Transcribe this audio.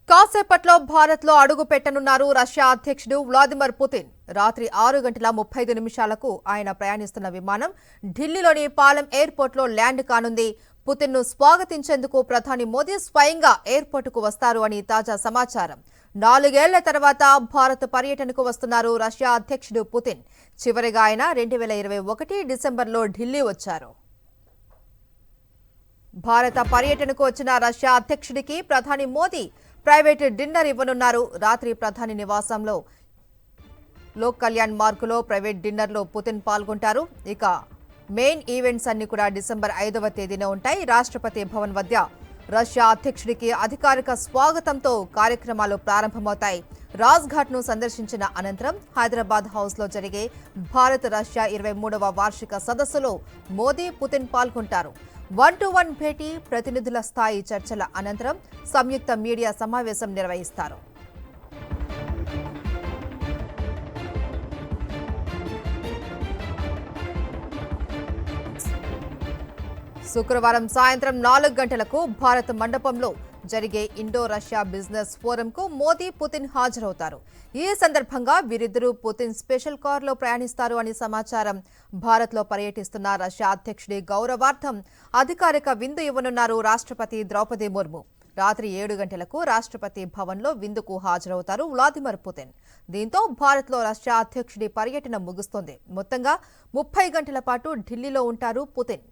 కాసేపట్లో భారత్లో అడుగు పెట్టనున్నారు రష్యా అధ్యక్షుడు వ్లాదిమిర్ పుతిన్. రాత్రి 6:35 ఆయన ప్రయాణిస్తున్న విమానం ఢిల్లీలోని పాలెం ఎయిర్పోర్ట్లో ల్యాండ్ కానుంది. పుతిన్ను స్వాగతించేందుకు ప్రధాని మోదీ స్వయంగా ఎయిర్పోర్టుకు వస్తారు అని తాజా సమాచారం. 4 ఏళ్ల తర్వాత భారత్ పర్యటనకు వస్తున్నారు రష్యా అధ్యక్షుడు పుతిన్. చివరిగా ఆయన 2021 డిసెంబర్లో ఢిల్లీ వచ్చారు. భారత పర్యటనకు వచ్చిన రష్యా అధ్యక్షుడికి ప్రధాని మోదీ ప్రైవేట్ డిన్నర్ ఇవ్వనున్నారు. రాత్రి ప్రధాని నివాసంలో లోక్ కళ్యాణ్ మార్గులో ప్రైవేట్ డిన్నర్లో పుతిన్ పాల్గొంటారు. ఇక మెయిన్ ఈవెంట్స్ అన్ని కూడా డిసెంబర్ 5వ తేదీన ఉంటాయి. రాష్ట్రపతి భవన్ వద్ద రష్యా అధ్యక్షుడికి అధికారిక స్వాగతంతో కార్యక్రమాలు ప్రారంభమవుతాయి. రాజ్ఘాట్ను సందర్శించిన అనంతరం హైదరాబాద్ హౌస్లో జరిగే భారత్ రష్యా 23వ వార్షిక సదస్సులో మోదీ పుతిన్ పాల్గొంటారు. 1-to-1 భేటీ, ప్రతినిధుల స్థాయి చర్చల అనంతరం సంయుక్త మీడియా సమావేశం నిర్వహిస్తారు. శుక్రవారం సాయంత్రం 4 గంటలకు భారత్ మండపంలో జరిగే ఇండో రష్యా బిజినెస్ ఫోరంకు మోదీ పుతిన్ హాజరవుతారు. ఈ సందర్భంగా వీరిద్దరూ పుతిన్ స్పెషల్ కారులో ప్రయాణిస్తారు అని సమాచారం. భారత్లో పర్యటిస్తున్న రష్యా అధ్యక్షుడి గౌరవార్థం అధికారిక విందు ఇవ్వనున్నారు రాష్ట్రపతి ద్రౌపది ముర్ము. రాత్రి 7 గంటలకు రాష్ట్రపతి భవన్లో విందుకు హాజరవుతారు వ్లాదిమిర్ పుతిన్. దీంతో భారత్లో రష్యా అధ్యక్షుడి పర్యటన ముగుస్తోంది. మొత్తంగా 30 గంటల పాటు ఢిల్లీలో ఉంటారు పుతిన్.